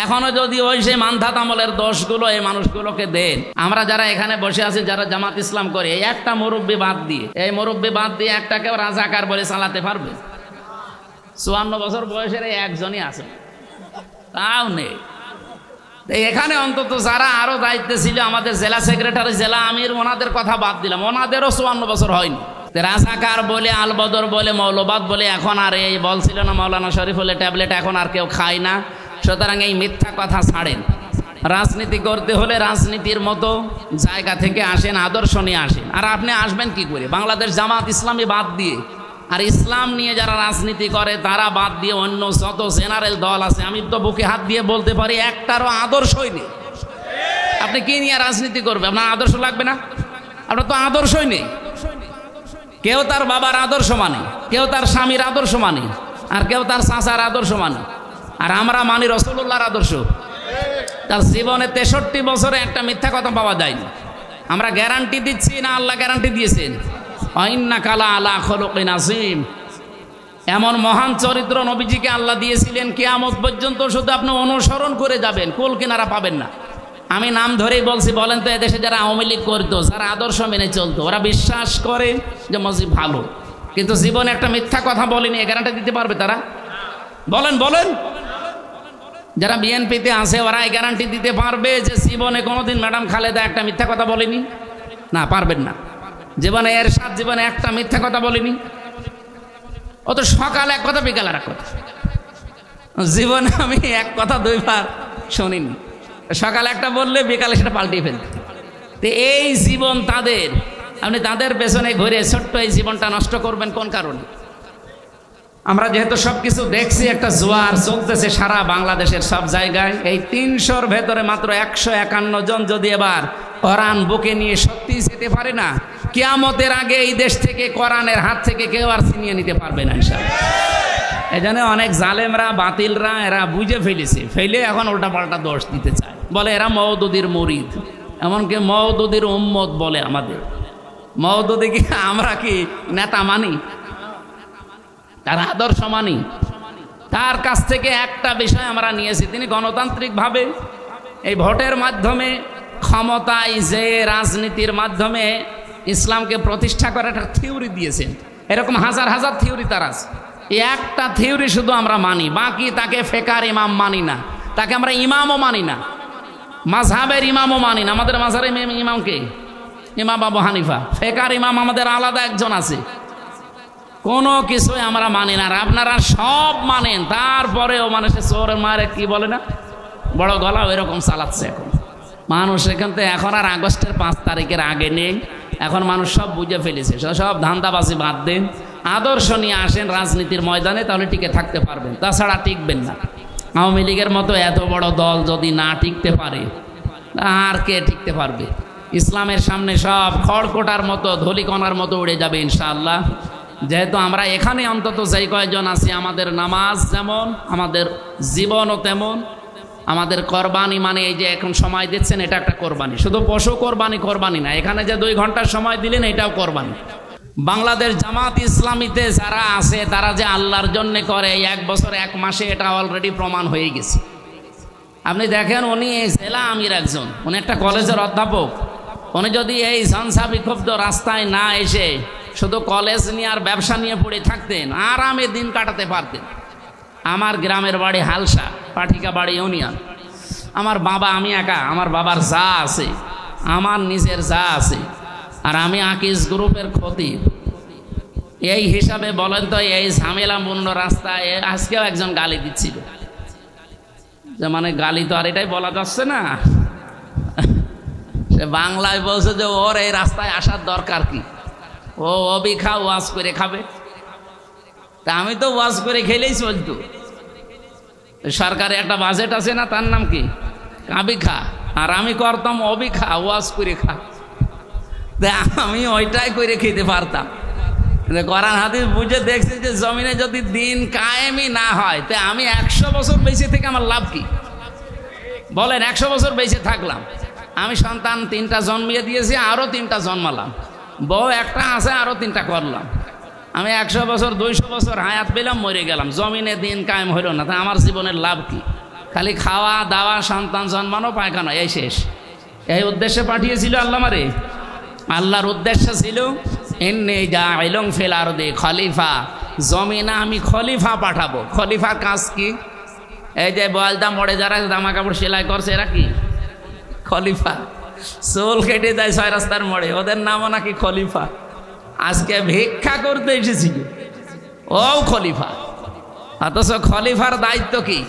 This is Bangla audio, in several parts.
এখনো যদি ওই সেই মানধাত আমলের দোষগুলো এই মানুষগুলোকে দেন, আমরা যারা এখানে বসে আছি যারা জামাত ইসলাম করে, এই একটা মুরব্বী বাদ দিয়ে, এই মুরব্বী বাদ দিয়ে একটাকেও রাজাকার বলে চালাতে পারবে? 54 বছর বয়সের একজনই আছে, তাও নেই। এখানে অন্তত যারা আরো দায়িত্বে ছিল, আমাদের জেলা সেক্রেটারি, জেলা আমির, ওনাদের কথা বাদ দিলাম, ওনাদেরও 54 বছর হয়নি। রাজাকার বলে, আলবদর বলে, মৌলবাদ বলে এখন আর এই বলছিল না মাওলানা শরীফুলের ট্যাবলেট এখন আর কেউ খায় না। সুতরাং এই মিথ্যা কথা ছাড়েন। রাজনীতি করতে হলে রাজনীতির মতো জায়গা থেকে আসেন, আদর্শ নিয়ে আসেন। আর আপনি আসবেন কি করে? বাংলাদেশ জামাত ইসলামী বাদ দিয়ে আর ইসলাম নিয়ে যারা রাজনীতি করে তারা বাদ দিয়ে অন্য যত জেনারেল দল আছে, আমি তো বুকে হাত দিয়ে বলতে পারি একটারও আদর্শই নেই। আপনি কি নিয়ে রাজনীতি করবেন? আপনার আদর্শ লাগবে না? আপনার তো আদর্শই নেই। কেউ তার বাবার আদর্শ মানে, কেউ তার স্বামীর আদর্শ মানে, আর কেউ তার চাচার আদর্শ মানে। আর আমরা মানি রাসূলুল্লাহর আদর্শ। তার জীবনে 63 বছরে একটা মিথ্যা কথা পাওয়া যায়নি। আমরা গ্যারান্টি দিচ্ছি না, আল্লাহ গ্যারান্টি দিয়েছেন, ইন্নাকা লাআলা খুলুকিন আযীম। এমন মহান চরিত্র নবীজিকে আল্লাহ দিয়েছিলেন, কিয়ামত পর্যন্ত শুধু আপনি অনুসরণ করে যাবেন, কুল কিনারা পাবেন না। আমি নাম ধরেই বলছি, বলেন তো এদেশে যারা আওয়ামী লীগ করতো, যারা আদর্শ মেনে চলতো, ওরা বিশ্বাস করে যে মসজিদ ভালো, কিন্তু জীবনে একটা মিথ্যা কথা বলেনি, গ্যারান্টি দিতে পারবে তারা? বলেন বলেন। যারা বিএনপিতে আছে ওরা গ্যারান্টি দিতে পারবে যে জীবনে কোনোদিন ম্যাডাম খালেদা একটা মিথ্যা কথা বলেনি? না, পারবেন না। জীবনে এরশাদ জীবনে একটা মিথ্যা কথা বলেনি। ও তো সকালে এক কথা বিকালে এক কথা। জীবনে আমি এক কথা 2 বার শুনিনি। সকালে একটা বললে বিকালে সেটা পাল্টিয়ে ফেলতে। তো এই জীবন তাদের, আপনি তাদের পেছনে ঘুরে ছোট্ট এই জীবনটা নষ্ট করবেন কোন কারণে? আমরা যেহেতু সব কিছু দেখছি, একটা জোয়ার চলতেছে সারা বাংলাদেশের সব জায়গায়। এই 300-র ভেতরে মাত্র 151 জন যদি এবার কোরআন বুকে নিয়ে সত্যি যেতে পারে না, কিয়ামতের আগে এই দেশ থেকে কোরআনের হাত থেকে কেউ আর ছিনিয়ে নিতে পারবে না ইনশাআল্লাহ। এই জন্য অনেক জালেমরা, বাতিলরা এরা বুঝে ফেলেছে, ফেলে এখন উল্টা পাল্টা দোষ দিতে চায়, বলে এরা মওদুদির মুরিদ, এমনকি মওদুদির উম্মত বলে আমাদের। মওদুদি কি আমরা কি নেতা মানি? তার আদর্শ মানি? তার কাছ থেকে একটা বিষয় আমরা নিয়েছি, তিনি গণতান্ত্রিকভাবে এই ভোটের মাধ্যমে ক্ষমতায় যে রাজনীতির মাধ্যমে ইসলামকে প্রতিষ্ঠা করার একটা থিওরি দিয়েছেন। এরকম হাজার হাজার থিওরি তার আছে, এই একটা থিওরি শুধু আমরা মানি, বাকি তাকে ফেকার ইমাম মানি না, তাকে আমরা ইমামও মানি না, মাযহাবের ইমামও মানি না। আমাদের মাযহাবের ইমামকে ইমাম আবু হানিফা, ফেকার ইমাম আমাদের আলাদা একজন আছে। কোনো কিছুই আমরা মানি না। আর আপনারা সব মানেন, তারপরেও মানুষের চোরের মারে কি বলে না, বড় গলা, ওই রকম চালাচ্ছে এখন মানুষ। এখান থেকে এখন আর আগস্টের 5 তারিখের আগে নেই, এখন মানুষ সব বুঝে ফেলেছে। সব ধান্দাবাজি বাদ দেন, আদর্শ নিয়ে আসেন রাজনীতির ময়দানে, তাহলে টিকে থাকতে পারবেন, তাছাড়া টিকবেন না। আওয়ামী লীগের মতো এত বড় দল যদি না টিকতে পারে, আর কে টিকতে পারবে? ইসলামের সামনে সব খড়কোটার মতো, ধলিকণার মতো উড়ে যাবে ইনশাআল্লাহ। যেহেতু আমরা এখানে অন্তত যেই কয়েকজন আছি, আমাদের নামাজ যেমন, আমাদের জীবনও তেমন, আমাদের কোরবানি মানে এই যে এখন সময় দিচ্ছেন, এটা একটা কোরবানি। শুধু পশু কোরবানি না, এখানে যে 2 ঘন্টা সময় দিলেন এটাও কোরবানি। বাংলাদেশ জামাত ইসলামীতে যারা আছে তারা যে আল্লাহর জন্য করে, এই 1 বছর 1 মাসে এটা অলরেডি প্রমাণ হয়ে গেছে। আপনি দেখেন, উনি এই জেলা আমির একজন, উনি একটা কলেজের অধ্যাপক। উনি যদি এই ঝঞ্ঝা বিক্ষুব্ধ রাস্তায় না এসে শুধু কলেজ নিয়ে আর ব্যবসা নিয়ে পড়ে থাকতেন, আরামে দিন কাটাতে পারতেন। আমার গ্রামের বাড়ি হালসা, পাঠিকা বাড়ি ইউনিয়ন। আমার বাবা, আমি একা, আমার বাবার যা আছে, আমার নিজের যা আছে, আর আমি আকিজ গ্রুপের খতিব। এই হিসাবে বলেন তো, এই ঝামেলাপূর্ণ রাস্তায় আজকেও একজন গালি দিচ্ছিল, যে মানে গালি তো আর এটাই বলা যাচ্ছে না, সে বাংলায় বলছে যে ওর এই রাস্তায় আসার দরকার কি, ও অবিখা ওয়াজ করে খাবে। তা আমি তো ওয়াজ করে খেলেই চলতো। সরকারে একটা বাজেট আছে না, তার নাম কি কাবিখা, আর আমি করতাম অবিখা ওয়াজ করে খা। আমি ওইটাই করে খেতে পারতাম। কোরআন হাদিস বুঝে দেখছি যে জমিনে যদি দিন কায়েমই না হয়, তা আমি 100 বছর বেঁচে থেকে আমার লাভ কি? বলেন, 100 বছর বেঁচে থাকলাম, আমি সন্তান 3টা জন্মিয়ে দিয়েছি, আরও 3টা জন্মালাম, বউ একটা আছে, আরও 3টা করলাম। আমি 100 বছর 200 বছর হায়াত পেলাম, মরে গেলাম, জমিনে দিন কায়েম হইল না, তা আমার জীবনের লাভ কি? খালি খাওয়া দাওয়া, সন্তান জন্মানো, পায়খানা, এই শেষ। এই উদ্দেশ্যে পাঠিয়েছিল আল্লাহ আমারে। আল্লাহর উদ্দেশ্য ছিল ইন্নী জাইলুন ফিল আরদি খলিফা, জমিনে আমি খলিফা পাঠাবো। খলিফার কাজ কি? এই যে বলদা মোড়ে যারা জামা কাপড় সেলাই করছে এরা কি খলিফা? চুল কেটে দেয় 6 রাস্তার মোড়ে, ওদের নামও নাকি খলিফা। আজকে ভিক্ষা করতে এসেছিল ও খলিফা। অথচ খলিফার দায়িত্ব কি?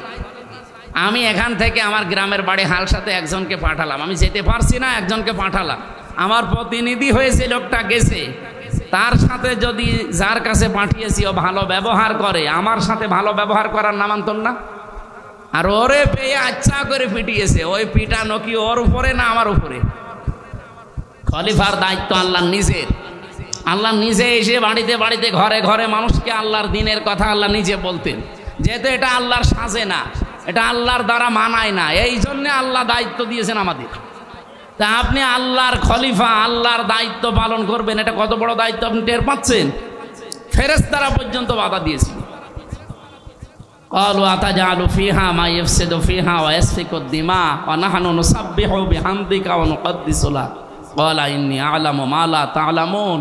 আমি এখান থেকে আমার গ্রামের বাড়ি হালসাতে একজনকে পাঠালাম, আমি যেতে পারছি না, একজনকে পাঠালাম, আমার প্রতিনিধি হয়েছে, লোকটা গেছে। তার সাথে যদি যার কাছে পাঠিয়েছি ও ভালো ব্যবহার করে, আমার সাথে ভালো ব্যবহার করার নামান্তর না? আর ওরে পেয়ে আচ্ছা করে পিটিয়েছে, ওই পিটানো কি ওর উপরে না আমার উপরে? খলিফার দায়িত্ব আল্লাহ নিজের। আল্লাহ নিজে এসে বাড়িতে বাড়িতে ঘরে ঘরে মানুষকে আল্লাহর দ্বীনের কথা আল্লাহ নিজে বলতেন। যেহেতু এটা আল্লাহর সাজে না, এটা আল্লাহর দ্বারা মানায় না, এই জন্যে আল্লাহ দায়িত্ব দিয়েছেন আমাদের। তা আপনি আল্লাহর খলিফা, আল্লাহর দায়িত্ব পালন করবেন, এটা কত বড় দায়িত্ব আপনি টের পাচ্ছেন? ফেরেশতারা পর্যন্ত বাধা দিয়েছিল। ক্বালু আতাজআলু ফিহা মা ইফসিদু ফিহা ওয়া ইয়াসফিকু দিমা ওয়া নাহনু নুসাব্বিহু বিহামদিকা ওয়া নুকদ্দিসু লাক ক্বালা ইন্নী আ'লামু মা লা তা'লামুন।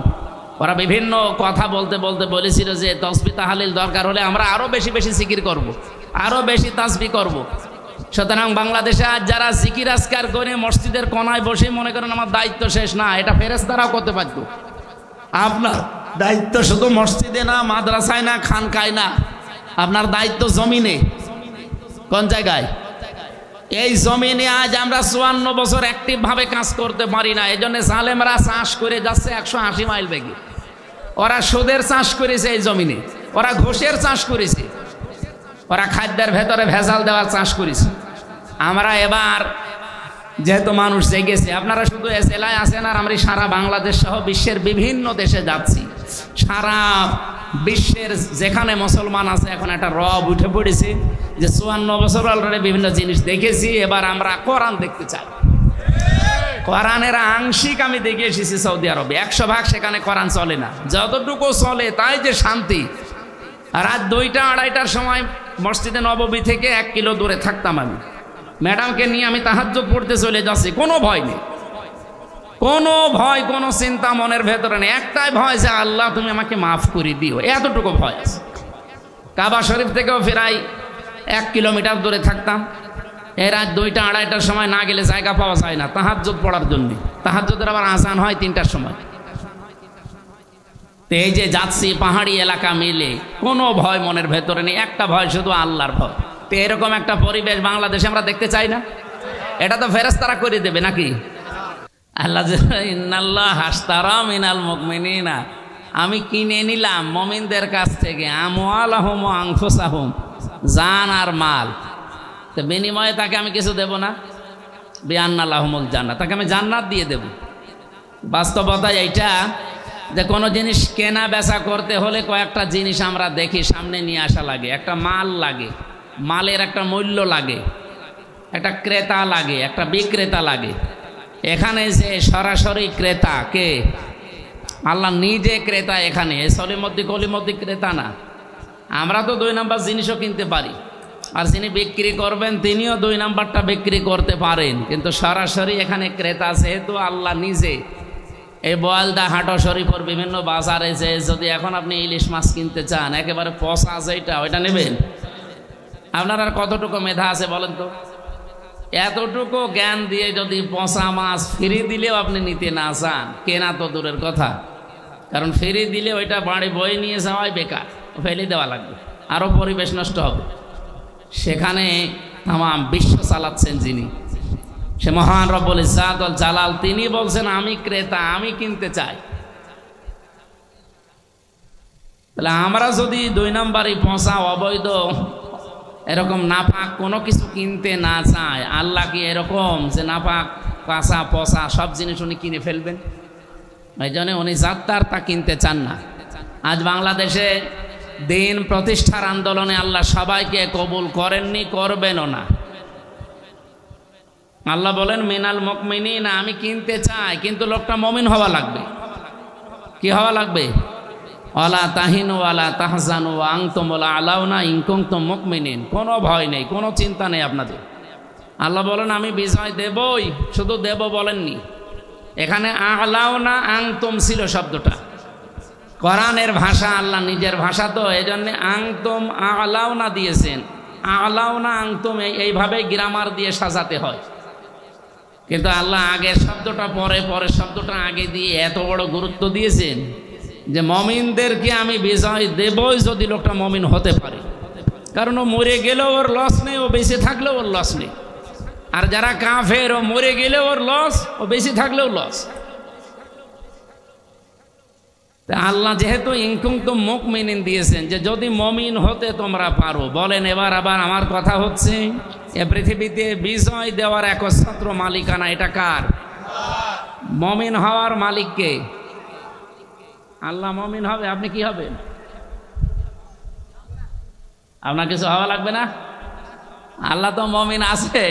ওরা বিভিন্ন কথা বলতে বলতে বলেছিল যে তাসবিহ তাহলিল দরকার হলে আমরা আরো বেশি বেশি জিকির করব, আরো বেশি তাসবিহ করব। সুতরাং বাংলাদেশে আজ যারা জিকির আজকার করে মসজিদের কোনায় বসে মনে করেন আমার দায়িত্ব শেষ, না, এটা ফেরেশতারাও করতে পারত। আপনার দায়িত্ব শুধু মসজিদে না, মাদ্রাসায় না, খানকায় না, আপনার দায়িত্ব জমিনে। কোন জায়গায়? এই জমিনে আজ আমরা 54 বছর অ্যাক্টিভ ভাবে কাজ করতে পারি না। এই জন্য জালেমরা চাষ করে যাচ্ছে 180 মাইল বেগে। ওরা সুদের চাষ করেছে এই জমিনে, ওরা ঘোষের চাষ করেছে, ওরা খাদ্যের ভেতরে ভেজাল দেওয়ার চাষ করেছে। আমরা এবার যেহেতু মানুষ জেগেছে, আপনারা শুধু এ জেলায় আছেন আর আমরা সারা বাংলাদেশ সহ বিশ্বের বিভিন্ন দেশে যাচ্ছি। সারা বিশ্বের যেখানে মুসলমান আছে এখন একটা রব উঠে পড়েছে যে 54 বছর অলরেডি বিভিন্ন জিনিস দেখেছি, এবার আমরা কোরআন দেখতে চাই। কোরআনের আংশিক আমি দেখে এসেছি সৌদি আরবে, 100% সেখানে কোরআন চলে না। যতটুকু চলে তাই যে শান্তি। রাত 2টা 2:30টার সময় মসজিদে নববী থেকে 1 কিলো দূরে থাকতাম আমি, ম্যাডামকে নিয়ে আমি তাহাজ্জুদ পড়তে চলে যাচ্ছি, কোনো ভয় নেই, কোনো ভয়, কোনো চিন্তা মনের ভেতরে নেই। একটাই ভয় যে আল্লাহ তুমি আমাকে মাফ করে দিও, এতটুকু ভয় আছে। কাবা শরীফ থেকেও প্রায় 1 কিলোমিটার দূরে থাকতাম। এই রাত 2টা 2:30টার সময় না গেলে জায়গা পাওয়া যায় না তাহাজ্জুদ পড়ার জন্য। তাহাজ্জুদের আবার আজান হয় 3টার সময়। তো এই যে যাচ্ছি পাহাড়ি এলাকা মিলে, কোনো ভয় মনের ভেতরে নেই, একটা ভয় শুধু আল্লাহর ভয়। তো এরকম একটা পরিবেশ বাংলাদেশে আমরা দেখতে চাই না? এটা তো ফেরেশতারা করে দেবে নাকি? আল্লাহ ইন্নাল্লাহ আশতারা মিনাল মুমিনিনা, আমি কিনে নিলাম মুমিনদের কাছ থেকে আমওয়ালাহুম ওয়া আনফুসাহুম, জান আর মাল। তো বিনিময়ে তাকে আমি কিছু দেব না? বিআন্না লাহুমুল জান্নাত, তাকে আমি জান্নাত দিয়ে দেব। বাস্তবতা এইটা যে কোনো জিনিস কেনা বেচা করতে হলে কয়েকটা জিনিস আমরা দেখি সামনে নিয়ে আসা লাগে। একটা মাল লাগে, মালের একটা মূল্য লাগে, একটা ক্রেতা লাগে, একটা বিক্রেতা লাগে। এখানে যে সরাসরি ক্রেতা কে? আল্লাহ নিজে ক্রেতা। এখানে সলিমদ্দি কলিমদ্দি ক্রেতা না। আমরা তো 2 নাম্বার জিনিসও কিনতে পারি, আর যিনি বিক্রি করবেন তিনিও 2 নাম্বারটা বিক্রি করতে পারেন, কিন্তু সরাসরি এখানে ক্রেতা যেহেতু আল্লাহ নিজে। এই বলদা হাটো শরীফের বিভিন্ন বাজারে যে যদি এখন আপনি ইলিশ মাছ কিনতে চান, একেবারে পচা যেটা ওইটা নেবেন? আপনার আর কতটুকু মেধা আছে বলেন তো? এতটুকু জ্ঞান দিয়ে যদি পচা মাছ ফ্রি দিলেও আপনি নিতে না চান, কেনা তো দূরের কথা। কারণ ফ্রি দিলে ওইটা বাড়ি বয়ে নিয়ে যাওয়াই বেকার, ফেলে দেওয়া লাগবে, আরও পরিবেশ নষ্ট হবে। সেখানে তামাম বিশ্ব চালাচ্ছেন যিনি, সে মহান রব্বুল ইজ্জাত ওয়াল জালাল, তিনি বলছেন আমি ক্রেতা, আমি কিনতে চাই। তাহলে আমরা যদি 2 নাম্বারই পচা অবৈধ এরকম নাপাক কোনো কিছু কিনতে না চায়, আল্লাহ কি এরকম যে নাপাক কাঁচা পচা সব জিনিস উনি কিনে ফেলবেন? এই জন্য উনি যাত্রার তা কিনতে চান না। আজ বাংলাদেশে দিন প্রতিষ্ঠার আন্দোলনে আল্লাহ সবাইকে কবুল করেননি, করবেনও না। আল্লাহ বলেন মিনাল মুমিনিনা, আমি কিনতে চাই, কিন্তু লোকটা মুমিন হওয়া লাগবে। কি হওয়া লাগবে? ওয়ালা তাহিনু ওয়ালা তাহজানু ওয়া আনতুমুল আ'লাউনা ইন কুনতুম মুমিনিন। কোনো ভয় নেই, কোনো চিন্তা নেই আপনাদের। আল্লাহ বলেন আমি বিজয় দেবই, শুধু দেব বলেননি, এখানে আ'লাউনা আনতুম ছিল শব্দটা, কোরআনের ভাষা, আল্লাহ নিজের ভাষা, তো এই জন্য আনতুম আ'লাউনা দিয়েছেন। আ'লাউনা আনতুম এইভাবে গ্রামার দিয়ে সাজাতে হয়, কিন্তু আল্লাহ আগের শব্দটা পরে, পরের শব্দটা আগে দিয়ে এত বড় গুরুত্ব দিয়েছেন যে মমিনদেরকে আমি বিজয় দেবই যদি লোকটা মমিন হতে পারে। কারণ ও মরে গেলেও ওর লস নেই, ও বেঁচে থাকলেও ওর লস নেই। আর যারা কাফের, ও মরে গেলেও ওর লস, ও বেঁচে থাকলেও লস। তা আল্লাহ যেহেতু ইন কুনতুম মুমিনিন দিয়েছেন, যে যদি মমিন হতে তোমরা পারো, বলেন এবার আবার আমার কথা হচ্ছে, এ পৃথিবীতে বিজয় দেওয়ার একচ্ছত্র মালিকানা এটা কার? মমিন হওয়ার মালিককে আল্লাহ। মমিন হবে, আপনি কি হবেন? আপনার কিছু হওয়া লাগবে না। আল্লাহ তো মমিন আছে।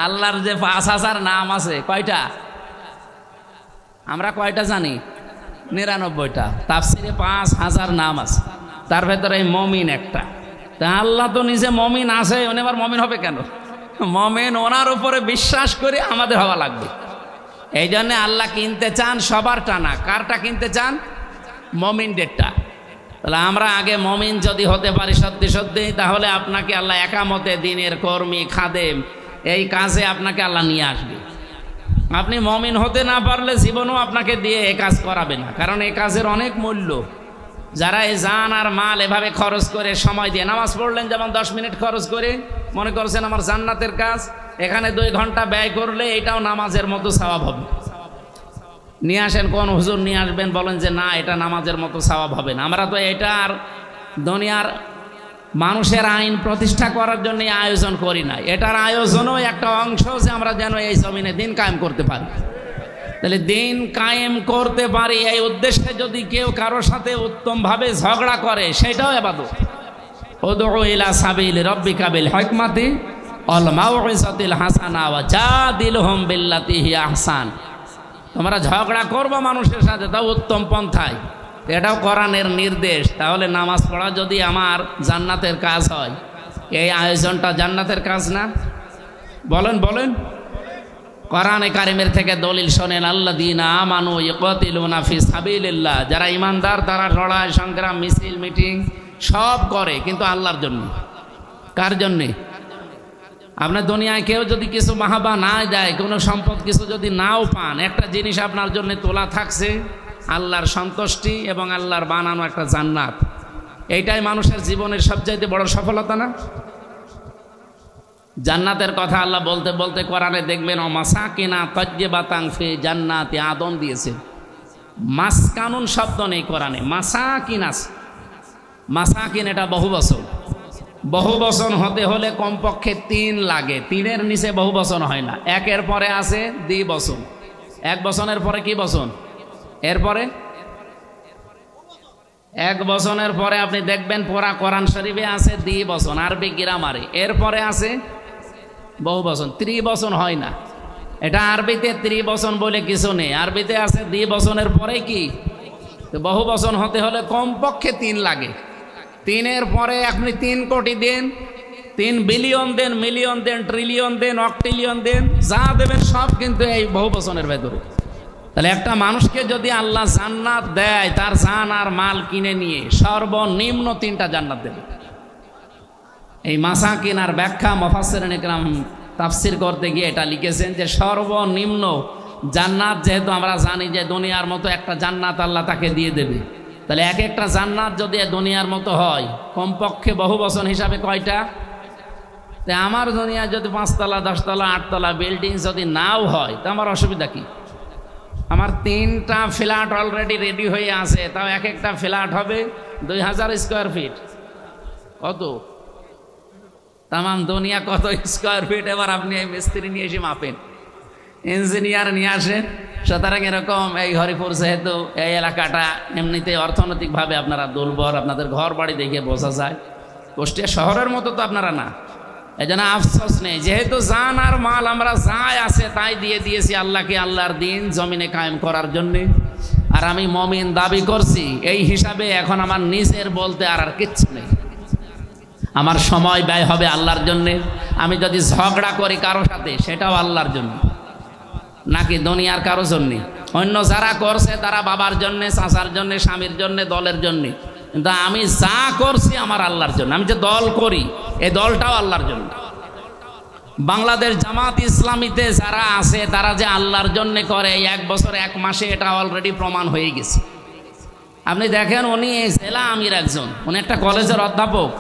আল্লাহর যে ৫,০০০ নাম আছে, কয়টা? আমরা কয়টা জানি? ৯৯টা। তাফসিরে ৫,০০০ নাম আছে, তার ভেতরে এই মমিন একটা। তা আল্লাহ তো নিজে মমিন আছে, উনি আবার মমিন হবে কেন? মমিন ওনার উপরে বিশ্বাস করে আমাদের হওয়া লাগবে। এই জন্য আল্লাহ কিনতে চান সবার টানা। কারটা কিনতে চান? মমিনদেরটা। তাহলে আমরা আগে মমিন যদি হতে পারি সত্যি সত্যি, তাহলে আপনাকে আল্লাহ একামতে দিনের কর্মী, খাদেম, এই কাজে আপনাকে আল্লাহ নিয়ে আসবে। আপনি মমিন হতে না পারলে জীবনও আপনাকে দিয়ে এই কাজ করাবে না, কারণ এই কাজের অনেক মূল্য। যারা এই জান আর মাল এভাবে খরচ করে, সময় দিয়ে নামাজ পড়লেন, যেমন 10 মিনিট খরচ করে মনে করছেন আমার জান্নাতের কাজ, এখানে 2 ঘন্টা ব্যয় করলে এটাও নামাজের মতো সওয়াব হবে। নিয়ে আসেন, কোন হুজুর নিয়ে আসবেন, বলেন যে না এটা নামাজের মতো সওয়াব হবে না। আমরা তো এটা আর দুনিয়ার মানুষের আইন প্রতিষ্ঠা করার জন্য আয়োজন করি না, এটার আয়োজনও একটা অংশ যে আমরা যেন এই জমিনে দিন কায়েম করতে পারি। তাহলে দিন কায়েম করতে পারি এই উদ্দেশ্যে যদি কেউ কারোর সাথে উত্তমভাবে ঝগড়া করে, সেটাও ইবাদত। উদউ ইলা সাবিলি রাব্বিকা বিল হিকমাতি ওয়াল মাউইযাতিল হাসানা ওয়া জাদিলহুম বিল্লাতি হিয়া আহসান। তোমরা ঝগড়া করবো মানুষের সাথে, তাও উত্তম পন্থায়, এটাও কোরআনের নির্দেশ। তাহলে নামাজ পড়া যদি আমার জান্নাতের কাজ হয়, এই আয়োজনটা জান্নাতের কাজ না? বলেন বলেন। কোরআনে কারিমের থেকে দলিল শোনেন, আল্লাযীনা আমানু ইয়াকাতিলুনা ফি সাবিলিল্লাহ, যারা ইমানদার তারা লড়াই, সংগ্রাম, মিছিল, মিটিং সব করে, কিন্তু আল্লাহর জন্য। কার জন্যে? আপনার দুনিয়ায় কেউ যদি কিছু মাহাবা না দেয়, কোনো সম্পদ কিছু যদি নাও পান, একটা জিনিস আপনার জন্য তোলা থাকছে, আল্লাহর সন্তুষ্টি এবং আল্লাহর বানানো একটা জান্নাত। এইটাই মানুষের জীবনের সবচাইতে বড় সফলতা না? জান্নাতের কথা আল্লাহ বলতে বলতে কোরআনে দেখবেন ও মাসাকিনা তাজ্জিবাতান ফি জান্নাতি আদন দিয়েছে। মাসকানুন শব্দ নেই কোরআনে, মাসাকিন আছে। মাসাকিন এটা বহু বচন। বহু বচন হতে হলে কমপক্ষে 3 লাগে, 3-এর নিচে বহু বচন হয় না। 1-এর পরে আছে দ্বিবচন, 1 বচনের পরে কি বচন? এরপরে 1 বচনের পরে আপনি দেখবেন পুরা কোরআন শরীফে আছে দ্বিবচন, আরবি গ্রামারে। এরপরে আছে বহু বচন, ত্রিবচন হয় না। এটা আরবিতে ত্রিবচন বলে কিছু নেই, আরবিতে আছে দ্বিবচনের পরে কি বহু বচন হতে হলে কমপক্ষে 3 লাগে। 3-এর পরে আপনি 3 কোটি দেন, 3 বিলিয়ন দেন, মিলিয়ন দেন, ট্রিলিয়ন দেন, অক্টিলিয়ন দেন, যা দেবেন সব কিন্তু এই বহু বচনের ভেতরে। তাহলে একটা মানুষকে যদি আল্লাহ জান্নাত দেয়, তার জান আর মাল কিনে নিয়ে সর্বনিম্ন 3টা জান্নাত দেবে। এই মাসাকিন আর ব্যাখ্যা মুফাসসিরিন ইকরাম তাফসীর করতে গিয়ে এটা লিখেছেন যে সর্বনিম্ন জান্নাত, যেহেতু আমরা জানি যে দুনিয়ার মতো একটা জান্নাত আল্লাহ তাকে দিয়ে দেবে, তাহলে এক একটা জান্নাত যদি দুনিয়ার মতো হয়, কমপক্ষে বহু বচন হিসাবে কয়টা? তাই আমার দুনিয়া যদি 5 তলা, 10 তলা, 8 তলা বিল্ডিং যদি নাও হয়, তা আমার অসুবিধা কি? আমার 3টা ফ্ল্যাট অলরেডি রেডি হয়ে আছে, তাও এক একটা ফ্ল্যাট হবে 2000 স্কোয়ার ফিট। কত? তামাম দুনিয়া কত স্কোয়ার ফিট? এবার আপনি এই মিস্ত্রি নিয়ে এসে মাপেন, ইঞ্জিনিয়ার নিয়ে আসেন। সুতরাং এরকম এই হরিপুর যেহেতু এই এলাকাটা এমনিতে অর্থনৈতিকভাবে আপনারা দুর্বল, আপনাদের ঘর বাড়ি দেখে বোঝা যায়, কুষ্টিয়া শহরের মতো তো আপনারা না। এই জন্য আফসোস নেই, যেহেতু জান আর মাল আমরা যাই আছে তাই দিয়ে দিয়েছি আল্লাহকে, আল্লাহর দিন জমিনে কায়েম করার জন্যে। আর আমি মুমিন দাবি করছি, এই হিসাবে এখন আমার নিজের বলতে আর কিচ্ছু নেই। আমার সময় ব্যয় হবে আল্লাহর জন্যে। আমি যদি ঝগড়া করি কারো সাথে, সেটাও আল্লাহর জন্য, নাকি দুনিয়ার কারো জন্যে। অন্য যারা করছে তারা বাবার জন্যে, চাচার জন্যে, স্বামীর জন্যে, দলের জন্যে, কিন্তু আমি যা করছি আমার আল্লাহর জন্য। আমি যে দল করি, এই দলটাও আল্লাহর জন্য। বাংলাদেশ জামাত ইসলামীতে যারা আছে তারা যে আল্লাহর জন্য করে, এই 1 বছর 1 মাসে এটা অলরেডি প্রমাণ হয়ে গেছে। আপনি দেখেন, উনি এই জেলা আমির একজন, উনি একটা কলেজের অধ্যাপক।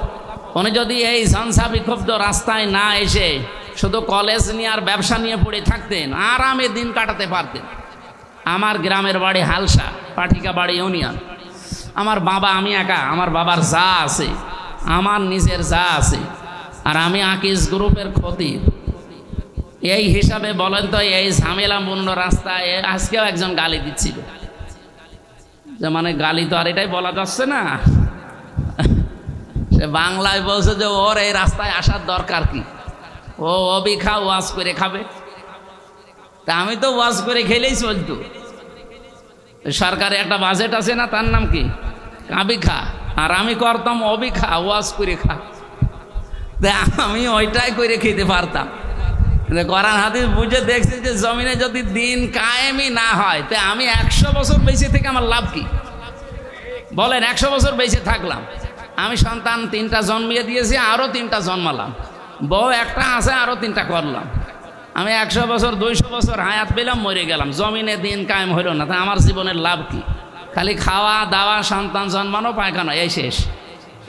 উনি যদি এই ঝঞ্ঝা বিক্ষুব্ধ রাস্তায় না এসে শুধু কলেজ নিয়ে আর ব্যবসা নিয়ে পড়ে থাকতেন, আরামে দিন কাটাতে পারতেন। আমার গ্রামের বাড়ি হালসা, পাঠিকা বাড়ি ইউনিয়ন। আমার বাবা, আমি একা, আমার বাবার যা আছে, আমার নিজের যা আছে, আর আমি আকিজ গ্রুপের খতিব। এই হিসাবে বলেন তো, এই ঝামেলাপূর্ণ রাস্তায় আজকেও একজন গালি দিচ্ছিল, যে মানে গালি তো আর এটাই বলা যাচ্ছে না, সে বাংলায় বলছে যে ওর এই রাস্তায় আসার দরকার কি, ও অবিখা ওয়াজ করে খাবে। তা আমি তো ওয়াজ করে খেলেই চলতো। সরকারে একটা বাজেট আছে না, তার নাম কি, কাবিখা, আর আমি করতাম অবিখা ওয়াজ করে খা। আমি ওইটাই করে খেতে পারতাম। কোরআন হাদিস বুঝে দেখছি যে জমিনে যদি দিন কায়েমই না হয়, তা আমি 100 বছর বেঁচে থেকে আমার লাভ কি বলেন? 100 বছর বেঁচে থাকলাম, আমি সন্তান 3টা জন্মিয়ে দিয়েছি, আরও 3টা জন্মালাম, বউ একটা আছে, আরও 3টা করলাম। আমি 100 বছর 200 বছর হায়াত পেলাম, মরে গেলাম, জমিনে দিন কায়েম হইল না, তা আমার জীবনের লাভ কি? খালি খাওয়া দাওয়া, সন্তান জন্মানো, পায়খানা, এই শেষ।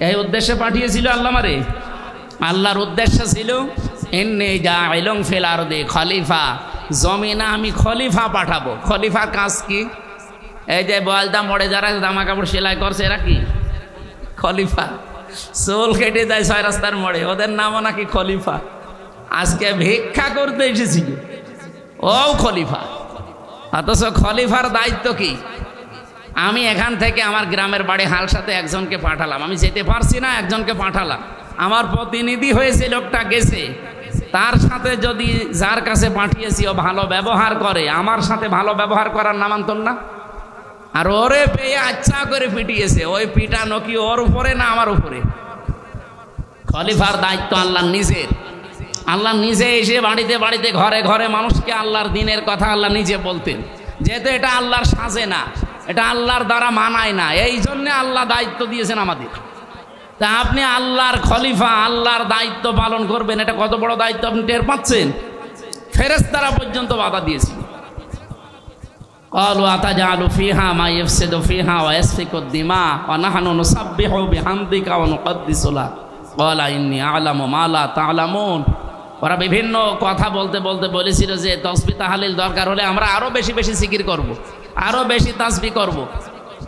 এই উদ্দেশ্যে পাঠিয়েছিল আল্লাহ আমারে। আল্লাহর উদ্দেশ্য ছিল ইন্নী জাইলুন ফিল আরদি খলিফা, জমিনে আমি খলিফা পাঠাবো। খলিফার কাজ কি? এই যে বলদা মোড়ে যারা জামা কাপড় সেলাই করছে, এরা কি খলিফা? চুল কেটে দেয় 6 রাস্তার মোড়ে, ওদের নামও নাকি খলিফা। আজকে ভিক্ষা করতে এসেছিল, ও খলিফা। অথচ খলিফার দায়িত্ব কি? আমি এখান থেকে আমার গ্রামের বাড়ি হালসাতে একজনকে পাঠালাম, আমি যেতে পারছি না, একজনকে পাঠালাম, আমার প্রতিনিধি হয়েছে, লোকটা গেছে। তার সাথে যদি যার কাছে পাঠিয়েছি ও ভালো ব্যবহার করে, আমার সাথে ভালো ব্যবহার করার নামান্তর না? আর ওরে পেয়ে আচ্ছা করে পিটিয়েছে, ওই পিটানো কি ওর উপরে না আমার উপরে? খলিফার দায়িত্ব আল্লাহ নিজের। আল্লাহ নিজে এসে বাড়িতে বাড়িতে, ঘরে ঘরে মানুষকে আল্লাহর দিনের কথা আল্লাহ নিজে বলতেন। যেহেতু এটা আল্লাহর সাজে না, এটা আল্লাহর দ্বারা মানায় না, এই জন্যে আল্লাহ দায়িত্ব দিয়েছেন আমাদের। তা আপনি আল্লাহর খলিফা, আল্লাহর দায়িত্ব পালন করবেন, এটা কত বড় দায়িত্ব আপনি টের পাচ্ছেন? ফেরেশতারা পর্যন্ত বাধা দিয়েছিল। ক্বালু আতাজআলু ফিহা মা ইফসিদু ফিহা ওয়া ইয়াসফিকু দিমা ওয়া নাহনু নুসাব্বিহু বিহামদিকা ওয়া নুকদ্দিসু লাক ক্বালা ইন্নী আ'লামু মা লা তা'লামুন। ওরা বিভিন্ন কথা বলতে বলতে বলেছিল যে তাসবিহ তাহলিল দরকার হলে আমরা আরো বেশি বেশি জিকির করব, আরো বেশি তাসবিহ করব।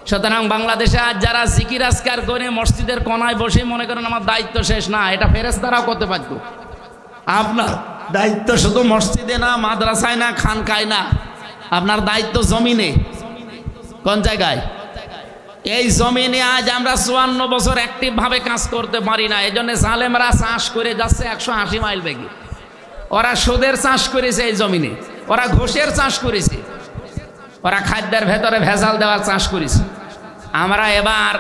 সুতরাং বাংলাদেশে আজ যারা জিকির আজকার করে মসজিদের কোনায় বসে মনে করেন আমার দায়িত্ব শেষ, না, এটা ফেরেশতারাও করতে পারত। আপনার দায়িত্ব শুধু মসজিদে না, মাদ্রাসায় না, খানকায় না, আপনার দায়িত্ব জমিনে। কোন জায়গায়? এই জমিনে আজ আমরা 54 বছর অ্যাক্টিভ ভাবে কাজ করতে পারি না। এই জন্য জালেমরা চাষ করে যাচ্ছে 180 মাইল বেগে। ওরা সুদের চাষ করেছে এই জমিনে, ওরা ঘোষের চাষ করেছে, ওরা খাদ্যের ভেতরে ভেজাল দেওয়ার চাষ করেছে। আমরা এবার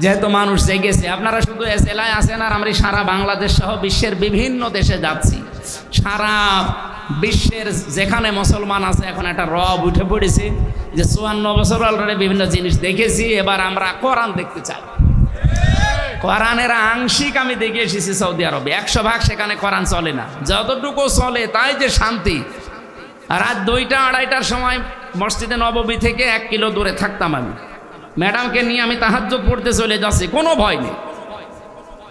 যেহেতু মানুষ জেগেছে, আপনারা শুধু এ জেলায় আছেন আর আমরা সারা বাংলাদেশ সহ বিশ্বের বিভিন্ন দেশে যাচ্ছি। সারা বিশ্বের যেখানে মুসলমান আছে এখন একটা রব উঠে পড়েছে যে 54 বছর অলরেডি বিভিন্ন জিনিস দেখেছি, এবার আমরা কোরআন দেখতে চাই। কোরআনের আংশিক আমি দেখে এসেছি সৌদি আরবে, 100 সেখানে কোরআন চলে না, যতটুকু চলে তাই যে শান্তি। রাত 2টা-2:30টার সময় মসজিদে নববী থেকে 1 কিলো দূরে থাকতাম আমি, ম্যাডামকে নিয়ে আমি তাহাজ্জুদ পড়তে চলে যাচ্ছি, কোনো ভয় নেই,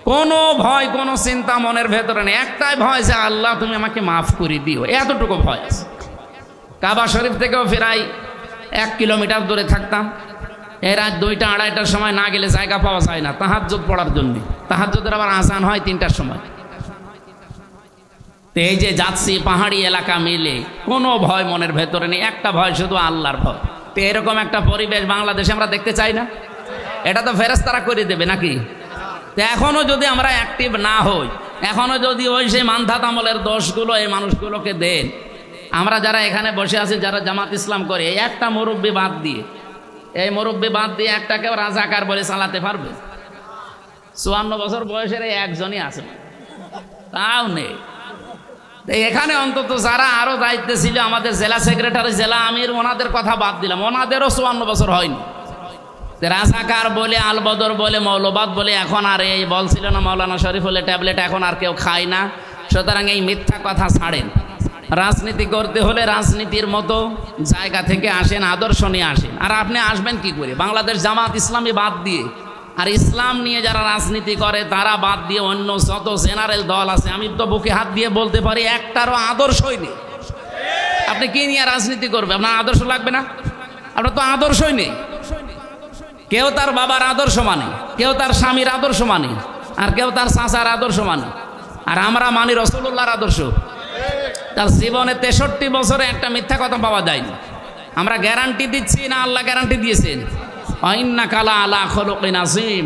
কোনো ভয়, কোনো চিন্তা মনের ভেতরে নেই। একটাই ভয় যে আল্লাহ তুমি আমাকে মাফ করে দিও, এতটুকু ভয় আছে। কাবা শরীফ থেকেও প্রায় 1 কিলোমিটার দূরে থাকতাম। এই রাত 2টা-2:30টার সময় না গেলে জায়গা পাওয়া যায় না তাহাজ্জুদ পড়ার জন্য। তাহাজ্জুদের আবার আজান হয় 3টার সময়। তো এই যে যাচ্ছি পাহাড়ি এলাকা মিলে, কোনো ভয় মনের ভেতরে নেই, একটা ভয় শুধু আল্লাহর ভয়। তো এরকম একটা পরিবেশ বাংলাদেশে আমরা দেখতে চাই না? এটা তো ফেরেশতারা করে দেবে নাকি? তো এখনো যদি আমরা অ্যাক্টিভ না হই, এখনো যদি ওই সেই মানধাত আমলের দোষগুলো এই মানুষগুলোকে দেন, আমরা যারা এখানে বসে আছি, যারা জামাত ইসলাম করে, এই একটা মুরব্বী বাদ দিয়ে এই মুরব্বী বাদ দিয়ে একটাকেও রাজাকার বলে চালাতে পারবে? 54 বছর বয়সের এই একজনই আছে, তাও নেই। এখানে অন্তত যারা আরো দায়িত্বে ছিল, আমাদের জেলা সেক্রেটারি, জেলা আমির, ওনাদের কথা বাদ দিলাম, ওনাদেরও 54 বছর হয়নি। রাজাকার বলে, আলবদর বলে, মৌলবাদ বলে এখন আর এই বলছিল না মৌলানা শরীফুলের ট্যাবলেট এখন আর কেউ খায় না। সুতরাং এই মিথ্যা কথা ছাড়েন। রাজনীতি করতে হলে রাজনীতির মতো জায়গা থেকে আসেন, আদর্শ নিয়ে আসেন। আর আপনি আসবেন কি করে? বাংলাদেশ জামাত ইসলামী বাদ দিয়ে আর ইসলাম নিয়ে যারা রাজনীতি করে তারা বাদ দিয়ে অন্য যত জেনারেল দল আছে, আমি তো বুকে হাত দিয়ে বলতে পারি একটারও আদর্শই নেই। আপনি কি নিয়ে রাজনীতি করবে? আপনার আদর্শ লাগবে না? আপনার তো আদর্শই নেই। কেউ তার বাবার আদর্শ মানে, কেউ তার স্বামীর আদর্শ মানে, আর কেউ তার চাচার আদর্শ মানে। আর আমরা মানি রাসূলুল্লাহর আদর্শ। তার জীবনে 63 বছরে একটা মিথ্যা কথা পাওয়া যায়নি। আমরা গ্যারান্টি দিচ্ছি না, আল্লাহ গ্যারান্টি দিয়েছেন, ইন্নাকা লাআলা খুলুকিন আযীম।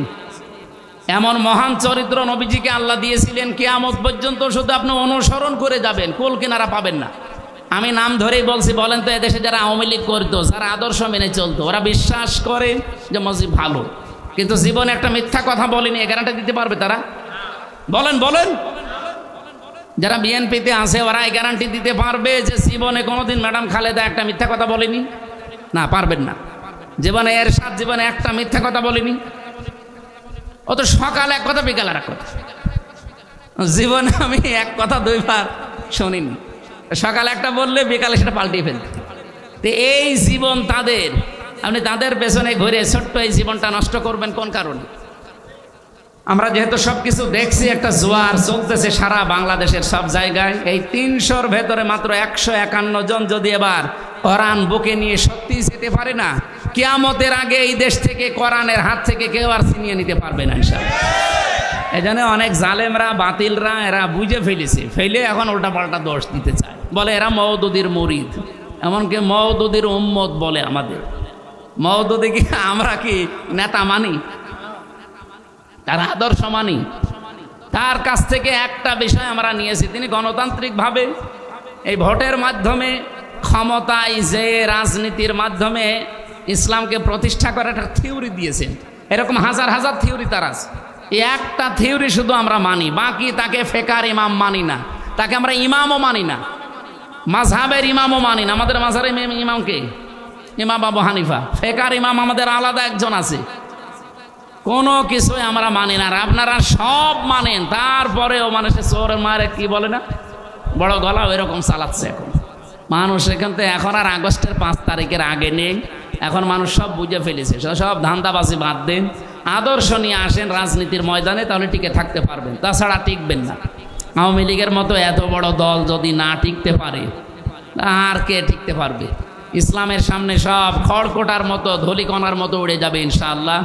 এমন মহান চরিত্র নবীজিকে আল্লাহ দিয়েছিলেন, কিয়ামত পর্যন্ত শুধু আপনি অনুসরণ করে যাবেন, কুল কিনারা পাবেন না। আমি নাম ধরেই বলছি, বলেন তো এদেশে যারা আওয়ামী লীগ করতো, যারা আদর্শ মেনে চলতো, ওরা বিশ্বাস করে যে মসজিদ ভালো, কিন্তু জীবনে একটা মিথ্যা কথা বলেনি, এ গ্যারান্টি দিতে পারবে তারা? বলেন বলেন। যারা বিএনপিতে আছে ওরা এই গ্যারান্টি দিতে পারবে যে জীবনে কোনোদিন ম্যাডাম খালেদা একটা মিথ্যা কথা বলেনি? না, পারবেন না। জীবনে এরশাদ জীবনে একটা মিথ্যা কথা বলেনি। ও তো সকালে এক কথা, বিকালে এক কথা। জীবনে আমি এক কথা 2 বার শুনিনি। সকালে একটা বললে বিকালে সেটা পাল্টিয়ে ফেলতে। তো এই জীবন তাদের, আপনি তাদের পেছনে ঘুরে ছোট্ট এই জীবনটা নষ্ট করবেন কোন কারণে? আমরা যেহেতু সবকিছু দেখছি, একটা জোয়ার চলতেছে সারা বাংলাদেশের সব জায়গায়। এই 300-র ভেতরে মাত্র 151 জন যদি এবার কোরআন বুকে নিয়ে সত্যি যেতে পারে না, কিয়ামতের আগে এই দেশ থেকে কোরআনের হাত থেকে কেউ আর ছিনিয়ে নিতে পারবে না ইনশাআল্লাহ। এই জন্য অনেক জালেমরা, বাতিলরা এরা বুঝে ফেলে এখন উল্টা পাল্টা দোষ দিতে চায়, বলে এরা মওদুদির মুরিদ, এমনকি মওদুদির উম্মত বলে আমাদের। মওদুদিকে আমরা কি নেতা মানি? তার আদর্শ মানি? তার কাছ থেকে একটা বিষয় আমরা নিয়েছি, তিনি গণতান্ত্রিকভাবে এই ভোটের মাধ্যমে ক্ষমতায় যে রাজনীতির মাধ্যমে ইসলামকে প্রতিষ্ঠা করার একটা থিওরি দিয়েছেন। এরকম হাজার হাজার থিওরি তার আছে, এই একটা থিওরি শুধু আমরা মানি, বাকি তাকে ফেকার ইমাম মানি না, তাকে আমরা ইমামও মানি না, মাযহাবের ইমামও মানি না। আমাদের মাযহাবের ইমামকে ইমাম আবু হানিফা, ফেকার ইমাম আমাদের আলাদা একজন আছে। কোনো কিছুই আমরা মানি না। আর আপনারা সব মানেন, তারপরেও মানুষের চোরের মারে কি বলে না, বড় গলা, ওইরকম চালাচ্ছে এখন মানুষ। এখান থেকে এখন আর আগস্টের 5 তারিখের আগে নেই, এখন মানুষ সব বুঝে ফেলেছে। সব ধান্দাবাজি বাদ দেন, আদর্শ নিয়ে আসেন রাজনীতির ময়দানে, তাহলে টিকে থাকতে পারবেন, তাছাড়া টিকবেন না। আওয়ামী লীগের মতো এত বড় দল যদি না টিকতে পারে, আর কে টিকতে পারবে? ইসলামের সামনে সব খড়কোটার মতো, ধলিকণার মতো উড়ে যাবে ইনশাআল্লাহ।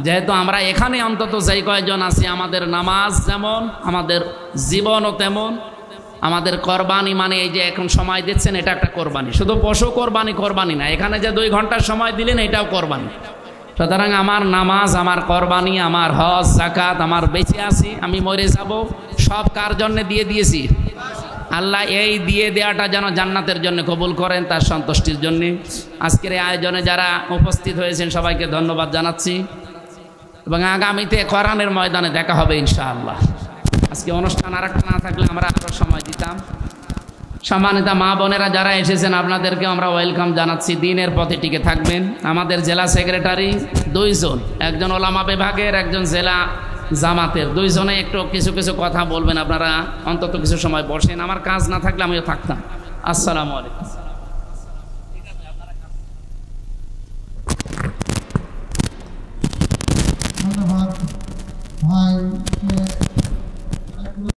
যেহেতু আমরা এখানে অন্তত যেই কয়েকজন আছি, আমাদের নামাজ যেমন, আমাদের জীবনও তেমন, আমাদের কোরবানি মানে এই যে এখন সময় দিচ্ছেন, এটা একটা কোরবানি। শুধু পশু কোরবানি না, এখানে যে 2 ঘন্টার সময় দিলেন এটাও কোরবানি। সুতরাং আমার নামাজ, আমার কোরবানি, আমার হজ, যাকাত, আমার বেঁচে আছি, আমি মরে যাব, সব কার জন্য দিয়ে দিয়েছি? আল্লাহ এই দিয়ে দেওয়াটা যেন জান্নাতের জন্য কবুল করেন, তার সন্তুষ্টির জন্য। আজকের এই আয়োজনে যারা উপস্থিত হয়েছেন সবাইকে ধন্যবাদ জানাচ্ছি, এবং আগামীতে কোরআনের ময়দানে দেখা হবে ইনশাআল্লাহ। আজকে অনুষ্ঠান আর একটা না থাকলে আমরা আরও সময় দিতাম। সম্মানিত মা বোনেরা যারা এসেছেন, আপনাদেরকে আমরা ওয়েলকাম জানাচ্ছি, দিনের পথে টিকে থাকবেন। আমাদের জেলা সেক্রেটারি 2 জন, একজন ওলামা বিভাগের, একজন জেলা জামাতের, 2 জনে একটু কিছু কিছু কথা বলবেন। আপনারা অন্তত কিছু সময় বসেন, আমার কাজ না থাকলে আমিও থাকতাম। আসসালামু আলাইকুম। ধন্যবাদ ভাই।